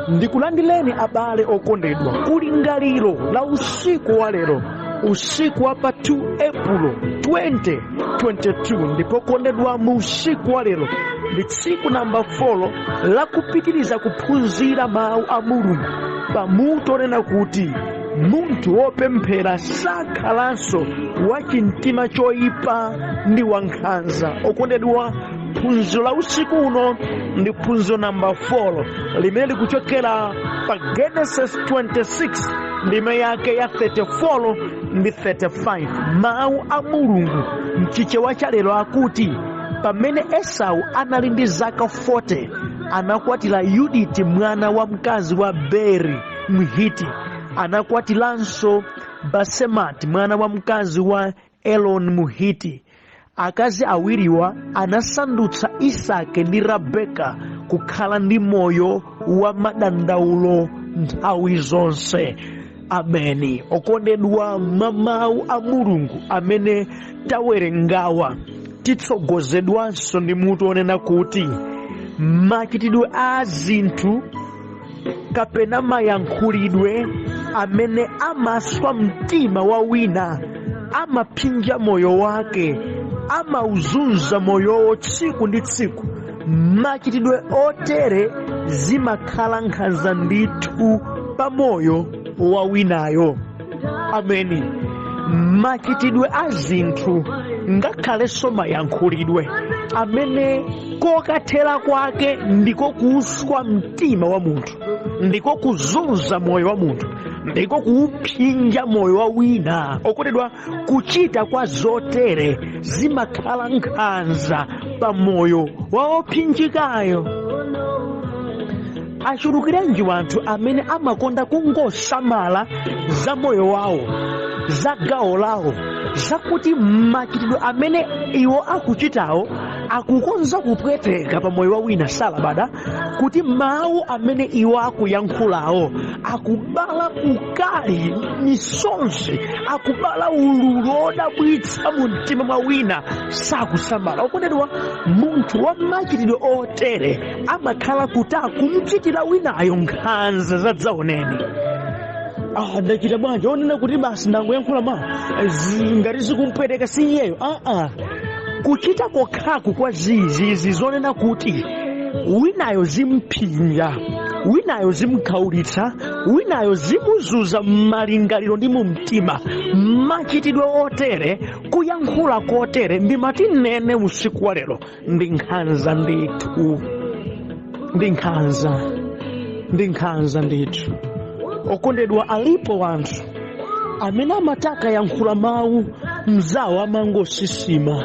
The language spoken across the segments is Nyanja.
Ndikulandileni abale okondedwa kulingaliro la usiku wa lero, usiku wa pa 2 April 2022. Ndipo kondedwa mu usiku wa lero ndi tsiku namba 4 la kupitiriza kuphunzira mawu a Mulungu pamutu onena kuti munthu wopemphera sakhalanso wachimtima choyipa ndi wankhanza. Okondedwa, phunziro la usiku uno ndi phunziro namba 4 limene likuchokera pa Genesis 26 ndime yake ya 34 ndi 35. Mawu a Mulungu mchichewa cha lero akuti pamene Esau anali ndi zaka 40 anakwatira Yuditi mwana wa mkazi wa Beri Mhiti. Anakwatilanso Basemati mwana wa mkazi wa Elon Mhiti. Akazi awiriwa anasandutsa Isake ndi Rebeka kukhala ndi moyo wa madandaulo nthawi zonse. Ameni. Okondedwa, mawu a Mulungu amene tawerengawa titsogozedwanso ndi mutu onena kuti machitidwe a zinthu kapena mayankhulidwe amene amaswa mtima wa wina amaphinja moyo wake, amauzunza moyowo tsiku ndi tsiku. Machitidwe otere zimakhala nkhanza ndithu pa moyo wa winayo. Ameni. Machitidwe a zinthu ngakhalenso mayankhulidwe amene kokathera kwake ndiko kuswa mtima wa munthu, ndiko kuzunza moyo wa munthu, ndiko kuuphinja moyo wa wina. Okondedwa, kuchita kwa zotere zimakhala nkhanza pa moyo wa ophinjikayo. Achulukirenji wanthu amene amakonda kungosamala za moyo wawo, za gawo lawo, zakuti machitidwe amene iwo akuchitawo akukonza kupweteka pa moyo wa wina salabada, kuti mawu amene iwo akuyankhulawo akubala ukali, misonzi, akubala ululu odabwitsa mu mtima mwa wina sakusamala. Okondedwa, munthu wa machitidwe otere amakhala kuti akumchitira winayo nkhanza zadzaoneni. Ndachita bwanji onena kuti basi ndangoyankhula mawu ngati zikumpweteka si iyeyo. Kuchita kokhaku kwa zizi zonena kuti winayo zimphinja, winayo zimkhaulitsa, winayo zimuzuza m'malingaliro ndi mu mtima. Machitidwe otere, kuyankhula kotere, ndimati nene usiku wa lero ndi nkhanza ndithu, ndi nkhanza ndithu. Okondedwa, alipo wanthu amene amataka yankhula mawu mzawo amangosisima,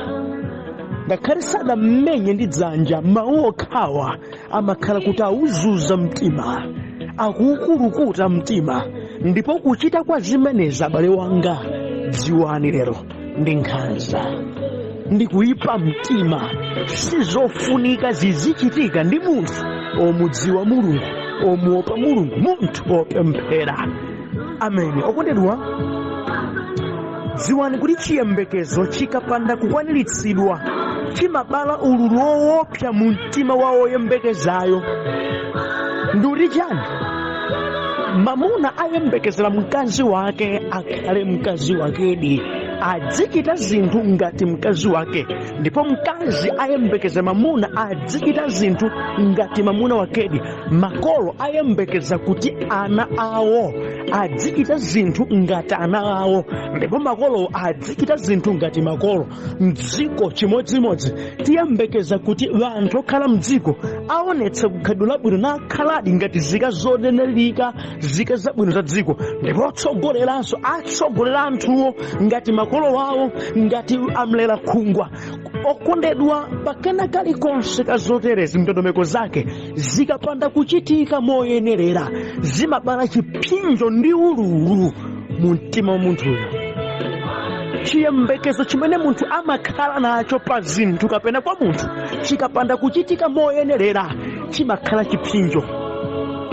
ngakhale sadammenye ndi dzanja, mawu okhawa amakhala kuti auzuza mtima, akuukulukuta mtima. Ndipo kuchita kwa zimenezi, abale wanga, dziwani lero ndi nkhanza, ndi kuyipa mtima. Sizofunika zizichitika ndi munthu omudziwa Mulungu, omuopa Mulungu, munthu opemphera. Ameni. Okondedwa, dziwani kuti chiyembekezo chikapanda kukwaniritsidwa chimabala ululu woopsa mu mtima wa oyembekezayo. Nduri chani? Mamuna ayembekezera mkazi wake akhale mkazi wakedi, adzichita zinthu ngati mkazi wake. Ndipo mkazi ayembekeza mamuna adzichita zinthu ngati mamuna wakedi. Makolo ayembekeza kuti ana awo adzichita zinthu ngati ana awo, ndipo makolo adzichita zinthu ngati makolo. Mdziko chimodzimodzi tiyembekeza kuti vanthu okhala mdziko aonetse kukhalidwe labwino nakhaladi ngati zika zonenelika, zika zabwino za dziko. Ndipo atsogoleranso atsogolera anthuwo ngati makolo wawo, ngati amlera khungwa. Okondedwa, pakena kalikonse ka zoterezi ndondomeko zake zikapanda kuchitika moyenerera zimabala chipinjo ndi ululu mu mtima wa munthuyo. Chiyembekezo chimene munthu amakhala nacho pa zinthu kapena kwa munthu chikapanda kuchitika moyenerera chimakhala chipinjo.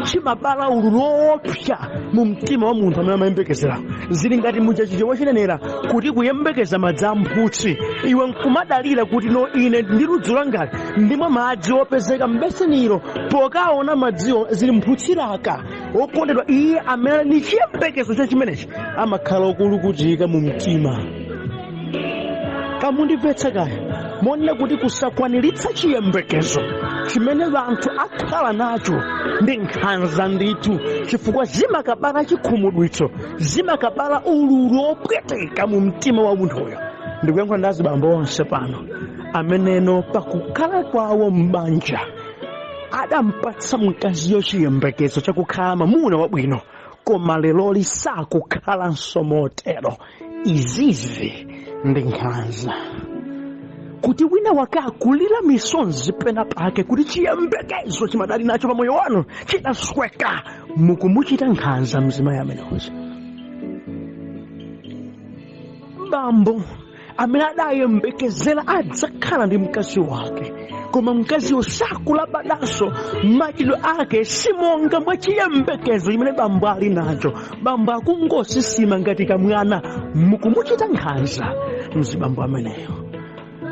chimabala ululu woopsa mu mtima wa munthu amene amayembekezera. Zili ngati muchachije wachinenera kuti kuyembekeza madzi amphutsi, iwe nkumadalira kuti no ine ndi ludzu langali ndimwe madzi opezeka m'beseniro, pokaona madziwo zili mphutsiraka. Wokondedwa, iye amene ni chiyembekezo cha chimenechi amakhala okulukutika mu mtima. Kamundimvetsa kaya monena kuti kusakwaniritsa chiyembekezo chimene anthu akhala nacho ndi nkhanza ndithu, chifukwa zimakabala chikhumudwitso, zimakabala ululu opweteka mu mtima wa munthuyo. Ndikuyankhula ndi azibambo onse pano ameneno pakukhala kwawo m'banja adampatsa mkaziyo chiyembekezo chakukhala mwamuna wabwino, koma lero sakukhalanso motero. Izizi ndi nkhanza. Kuti wina wake akulira misonzi pena pake kuti chiyembekezo chimadali nacho pamoyo wanu chidasweka, mukumuchita nkhanza mzimayi amenewozi. Bambo amene adayembekezera adzakhala ndi mkazi wake, koma mkaziyo sakulabadanso, machitidwe ake simonga mwa chiyembekezo chimene bambo ali nacho. Bambo akungosisima ngati kamwana, mukumuchita nkhanza mzibambo ameneyo.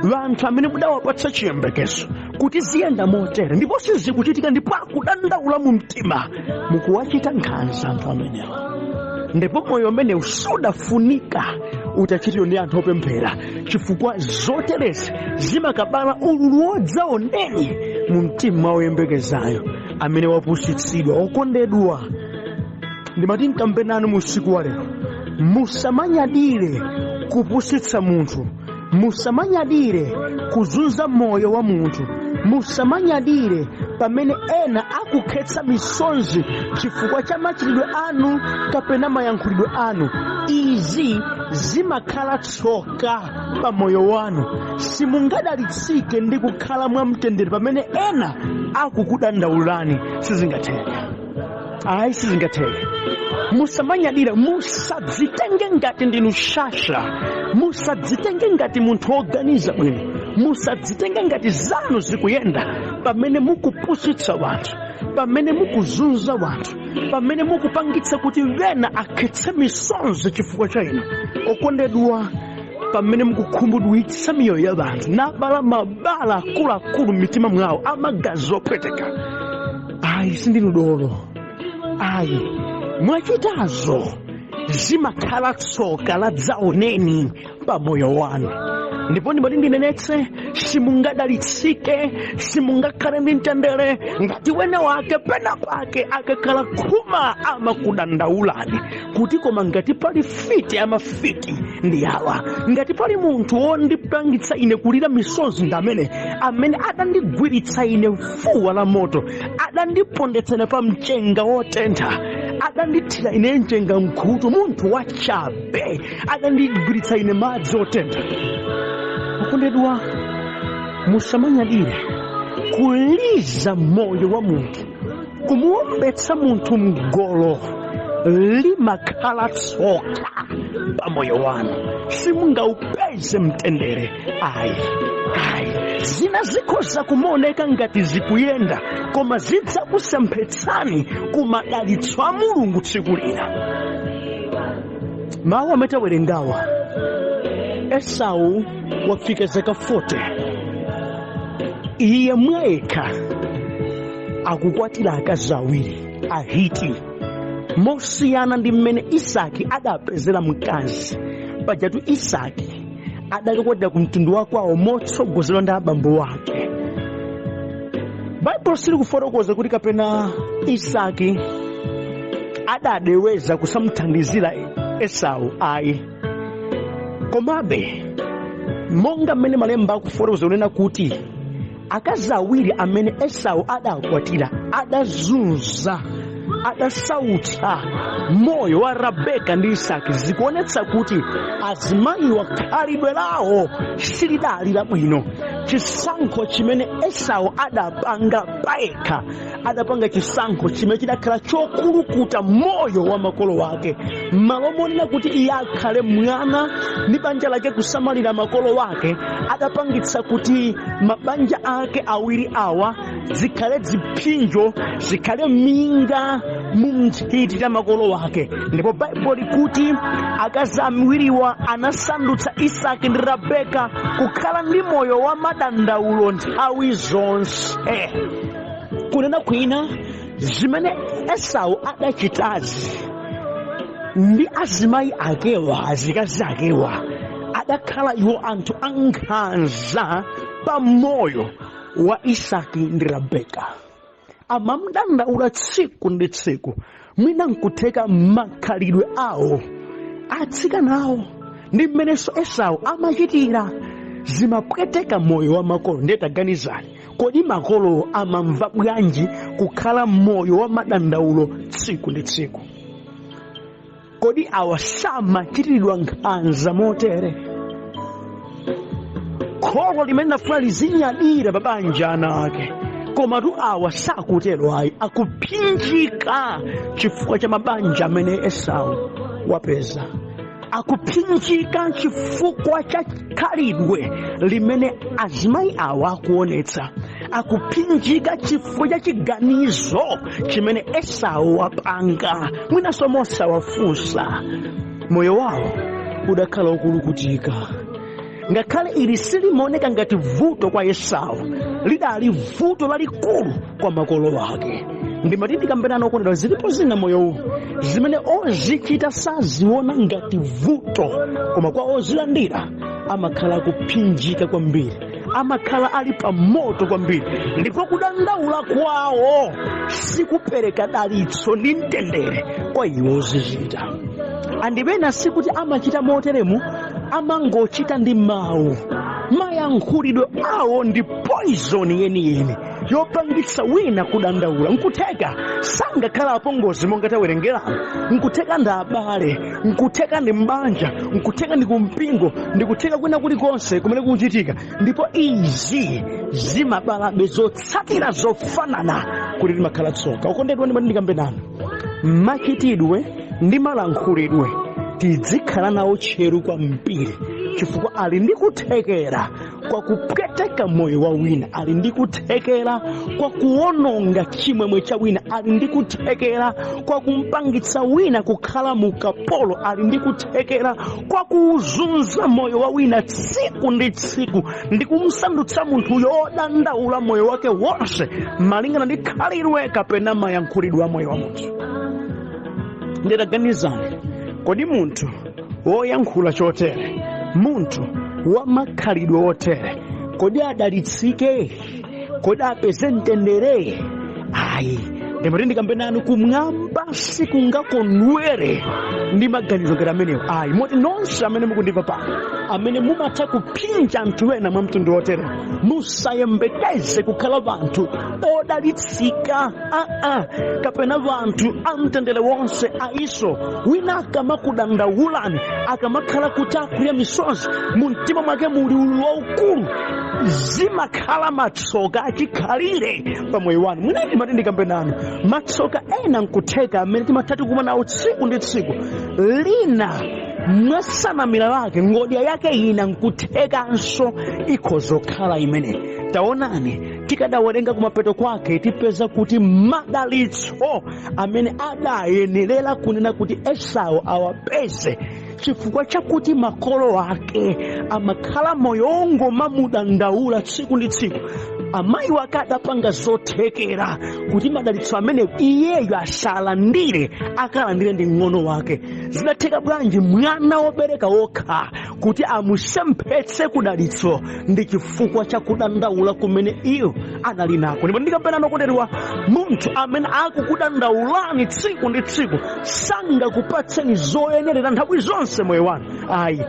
Vanthu amene mudawapatsa chiyembekezo kuti ziyenda motere ndipo sizikuchitika, ndipo akudandaula mu mtima, mukuwachita nkhanza anthu amenewo. Ndipo moyo umenewu sudafunika utachitidwa ndi anthu opemphera, chifukwa zoterezi zimakabala ululu wodzaoneni mu mtima woyembekezayo amene wapusitsidwa. Okondedwa, ndimati nkambe nanu mu usiku wa lero, musamanyadire kupusitsa munthu, musamanyadire kuzunza moyo wa munthu, musamanyadire pamene ena akukhetsa misonzi chifukwa cha machitidwe anu kapena mayankhulidwe anu. Izi zimakhala tsoka pa moyo wanu. Simungadalitsike ndi kukhala mwamtendere pamene ena akukudandaulani. Sizingatheke. Ayi, sizingatheke. Musamanyadire, musadzitenge ngati ndinu shasha, musadzitenge ngati munthu woganiza bwino, musadzitenge ngati zanu zikuyenda pamene mukupusitsa wanthu, pamene mukuzunza wanthu, pamene mukupangitsa kuti wena akhetse misonzi chifukwa cha inu. Okondedwa, pamene mukukhumudwitsa miyoyo ya wanthu nabala mabala akuluakulu m'mitima mwawo amagazi opweteka, ayi sindinu dolo, ayi mwachitazo zimakhala tsoka ladzaoneni pa moyo wanu. Ndipo ndimati ndinenetse, simungadalitsike, simungakhale ndi mtendere ngati wena wake pena pake akakhala khuma amakudandaulani kuti koma ngati pali fiti amafiti ndi awa, ngati pali munthu wondipangitsa ine kulira misonzi ndi amene adandigwiritsa ine fuwa la moto, adandipondetsana pa mchenga wotentha, adandithira ine mchenga mkhutu, munthu wachabe adandigwiritsa ine madzi otentha. Okondedwa, musamanyadire kuliza moyo wa munthu, kumuombetsa munthu mgolo, limakhala tsoka pa moyo wanu. Simungaupeze mtendere. Ayi, zina zikhoza kumaoneka ngati zikuyenda, koma zidzakusempheretsani kumadalitso a Mulungu tsiku lina. Mawu amatawerengawa, Esau wafika zaka 40, iye mwekha akukwatira akazi awiri Ahiti, mosiyana ndi mmene Isaki adapezera mkazi. Pajatu Isaki adakakwatira ku mtundu wakwawo motsogozedwa ndi abambo wake. Baibulo sili kufotokoza kuti kapena Isaki adadeweza kusamuthandizira Esau, ayi. Komabe monga mmene malemba akufotokoza unena kuti akazi awiri amene Esau adakwatira adazunza adasautsa moyo wa Rebeka ndi Isaki, zikuonetsa kuti azimayiwa khalidwe lawo silidali labwino. Chisankho chimene Esau adapanga payekha, adapanga chisankho chimene chidakhala chokulukuta moyo wa makolo wake. Malo monena kuti iye akhale mwana ndi banja lake kusamalira makolo wake, adapangitsa kuti mabanja ake awiri awa zikhale ziphinjo, zikhale minga mu nthiti za makolo wake. Ndipo Baibulo likuti akazi awiriwa anasandutsa Isaki ndi Rebeka kukhala ndi moyo wa madandaulo nthawi zonse. Kunena kwina, zimene Esau adachitazi ndi azimayi akewa, azikazi akewa, adakhala iwo anthu ankhanza pa moyo wa Isaki ndi Rebeka. Amamdandaula tsiku ndi tsiku, mwina nkutheka makhalidwe awo atsikanawo ndi mmenenso Esau amachitira zimapweteka moyo wa makolo. Ndetaganizani, kodi makolo amamva bwanji kukhala moyo wa madandaulo tsiku ndi tsiku? Kodi awa samachitiridwa nkhanza motere? Kholo limene lafuna lizinyadira babanja ana ake, komatu awa sakutero ayi, akuphinjika chifukwa cha mabanja amene Esau wapeza. Akuphinjika chifukwa cha khalidwe limene azimayi awa akuonetsa. Akuphinjika chifukwa cha chiganizo chimene Esau wapanga. Mwinanso mosawafunsa, moyo wawo udakhala ukulukutika. Ngakhale ili silimoneka ngati vuto kwa Esau, lidali vuto lalikulu kwa makolo wake. Ndimati ndikambirana okondedwa, zilipo zina moyo uwu zimene ozichita saziona ngati vuto, koma kwa ozilandira amakhala kuphinjika kwambiri, amakhala ali pa moto kwambiri. Ndipo kudandaula kwawo sikupereka dalitso ndi mtendere kwa iwo ozichita. Andipena sikuti amachita moteremu, amangochita ndi mawu. Mayankhulidwe awo ndi poison yeniyeni yopangitsa wina kudandaula. Nkutheka sangakhala apongozi monga tawerengeramo, nkutheka ndi abale, nkutheka ndi mbanja, nkutheka ndi kumpingo, ndikutheka kwina kulikonse kumene kuchitika. Ndipo izi zimabalabe zotsatira zofanana kuti limakhala tsoka. Okondedwa, ndimati ndikambe nanu, machitidwe ndi malankhulidwe tizikhala nawo tcheru kwambiri, chifukwa ali ndi kuthekera kwa kupweteka moyo wa wina, ali ndi kuthekera kwa kuwononga chimwemwe cha wina, ali ndi kuthekera kwa kumpangitsa wina kukhala mukapolo, ali ndi kuthekera kwa kuuzunza moyo wa wina tsiku ndi tsiku, ndi kumsandutsa munthuyo odandaula moyo wake wonse malingana ndi khalidwe kapena mayankhulidwe a moyo wa munthu. Nditaganizani, kodi munthu woyankhula chotere, munthu wa makhalidwe otere, kodi adalitsike? Kodi apeze mtendere? Ayi. Ndimati ndikambe nanu, kumwamba sikungakondwere ndi maganizo ngati amenewo. Ayi. Moti nonse amene mukundimva pano, amene mumatha kuphinja anthu ena mwa mtundu wotere, musayembekeze kukhala vanthu odalitsika. Kapena vanthu amtendere wonse aiso. Wina akamakudandaulani, akamakhala kuti akulira misozi, mu mtima mwake muli ululu waukulu, zimakhala matsoka achikhalire pa moyo wanu. Mwina ndimati ndikambe nanu, matsoka ena nkutheka amene timathati kumana nawo tsiku ndi tsiku, lina mwasanamira lake ngodya yake ina nkuthekanso ikhozokhala imene. Taonani, tikadawerenga kumapeto kwake tipeza kuti madalitso amene adayenerera kunena kuti Esau awapeze chifukwa chakuti makolo ake amakhala moyo ongomamudandaula tsiku ndi tsiku, amayi wake adapanga zothekera kuti madalitso amene iyeyo asalandire akalandire ndi ng'ono wake. Zinatheka bwanji mwana wobereka wokha kuti amusemphetse kudalitso ndi chifukwa cha kudandaula kumene iyo anali nako? Ndipo ndikapena nokondedwa, munthu amene akukudandaulani tsiku ndi tsiku sangakupatseni zoyenerera nthawi zonse moyo wanu. Ayi.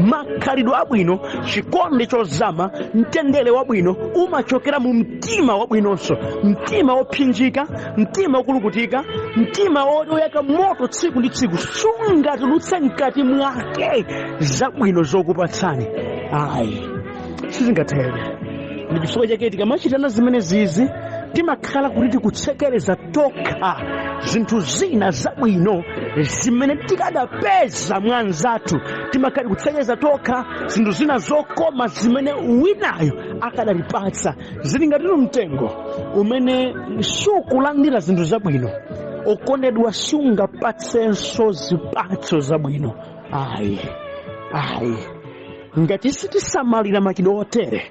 Makhalidwe abwino, chikondi chozama, mtendere wabwino umachokera mu mtima wabwinonso, mtima wophinjika, mtima wokulukutika, mtima oyaka moto tsiku ndi tsiku sungatulutse mkati mwake zabwino zokupatsani. Ayi, sizingatheke. Ndi chifukwa chake tikamachitana zimenezi timakhala kuti tikutsekereza tokha zinthu zina zabwino zimene tikadapeza mwanzathu. Timakhala kutsekereza tokha zinthu zina zokoma zimene winayo akadalipatsa. Zili ngati mtengo umene sukulandira zinthu zabwino, okondedwa sungapatsenso zipatso zabwino. Ayi, ngati sitisamalira machitidwe otere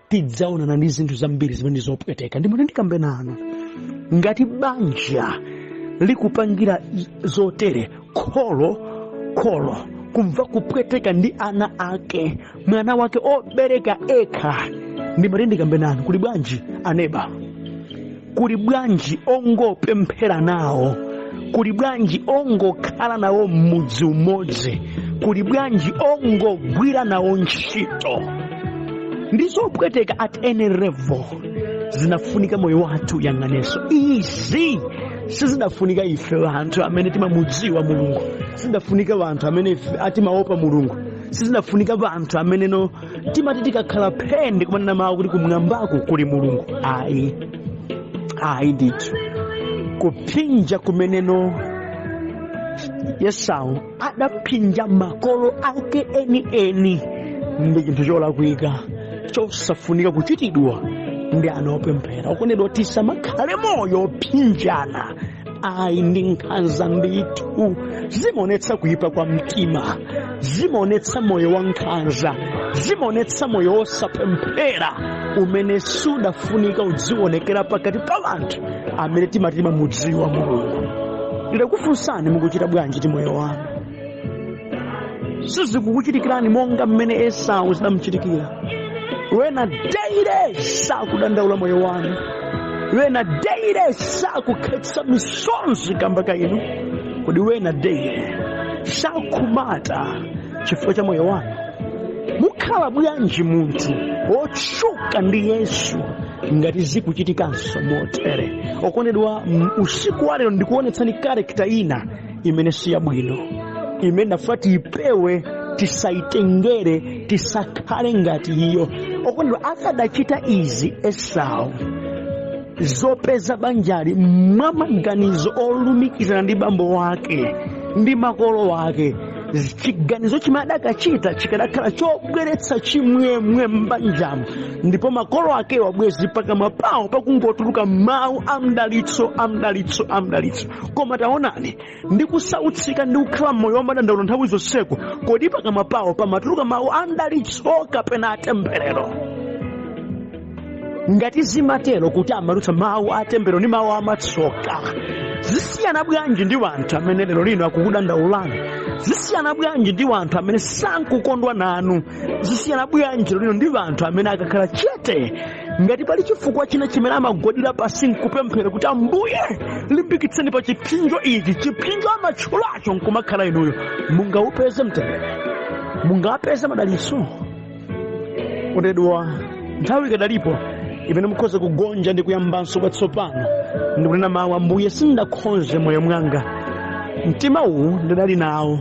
tidzaonana ndi zinthu zambiri zimene zopweteka. Ndimene ndikambe nanu, ngati banja likupangira zotere, kholo kumva kupweteka ndi ana ake, mwana wake obereka ekha, ndimene ndikambe nanu, kuli bwanji aneba? Kuli bwanji ongopemphera nawo? Kuli bwanji ongokhala nawo m'mudzi umodzi? Kuli bwanji ongogwira nawo ntchito? Ndizopweteka at any level zinafunika moyo wathu yang'aneso. Izi sizidafunika ife anthu amene timamudziwa Mulungu, sizidafunika anthu amene atimaopa Mulungu, sizidafunika anthu amene no timati tikakhala phende kumanena mawu kuti kumwambako kuli Mulungu. Ayi ndithu kuphinja kumeneno Esau adaphinja makolo ake eni ndi chinthu cholakwika chosafunika kuchitidwa ndi ana opemphera. Okondedwa tisamakhale moyo ophinjana. Ayi, ndi nkhanza ndithu zimaonetsa kuyipa kwa mtima, zimaonetsa moyo wa nkhanza, zimaonetsa moyo osapemphera umene sudafunika udzionekera pakati pa anthu amene timamudziwa Mulungu. Ndikufunsani, mukuchita bwanji ti moyo wanu? Sizikukuchitikirani monga mmene Esau zidamuchitikira? Wena daily sakudandaula moyo wanu, wena daily sakukhetsa misonzi kamba ka inu, kodi wena daily sakumata chifukwa cha moyo wanu? Mukhala bwanji munthu otchuka ndi Yesu ngati zikuchitikanso motere? Okondedwa, usiku wa lero ndikuonetsani karakta ina imene si yabwino, imene nafa tiipewe, tisaitengere, tisakhale ngati iyo. Okondedwa, akadachita izi Esau, zopeza banjali mwa maganizo olumikizana ndi bambo wake ndi makolo wake, chiganizo chimene adakachita chikadakhala chobweretsa chimwemwe m'banjamo, ndipo makolo ake wabwezi pakamwa pawo pakungotuluka mawu amdalitso. Koma taonani, ndikusautsika ndi kukhala moyo wa madandaulo nthawi zonseko, kodi pakamwa pawo pamatuluka mawu amdalitso kapena atemberero? Ngati zimatero kuti amarutsa mawu atemberero ndi mawu amatsoka, zisiyana bwanji ndi wanthu amene lero lino akukudandaulani? Zisiyana bwanji ndi wanthu amene sankukondwa nanu? Zisiyana bwanji lero lino ndi wanthu amene akakhala chete ngati pali chifukwa china chimene amagodira pasi nkupemphera kuti Ambuye limbikitseni pa chipinjo ichi, chipinjo amatchulacho nkumakhala inuyo? Mungaupeze mtendere, mungapeze madalitso? Okondedwa, nthawi ikadalipo imene mukhoza kugonja ndi kuyambanso kwatsopano ndikunena mawu, Ambuye sindakhoze moyo mwanga, mtima uwu ndidali nawo,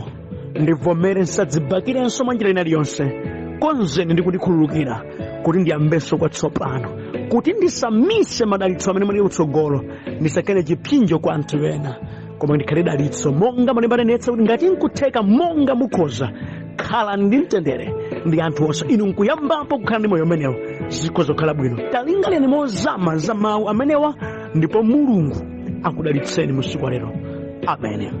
ndivomere nsadzibakirenso mwa njira ina iliyonse, konzeni ndi kundikhululukira kuti ndiyambenso kwatsopano, kuti ndisamise madalitso amene muli kutsogolo, ndisakene chipinjo kwa anthu ena, koma ndikhale dalitso monga mulimanenetsa kuti ngati nkutheka monga mukhoza khala ndi mtendere ndi anthu onse. Inu nkuyambapo kukhala ndi moyo umenewo, zikhoza kukhala bwino. Talingaleni mozama za mawu amenewa, ndipo Mulungu akudalitseni musiku lero. Amen.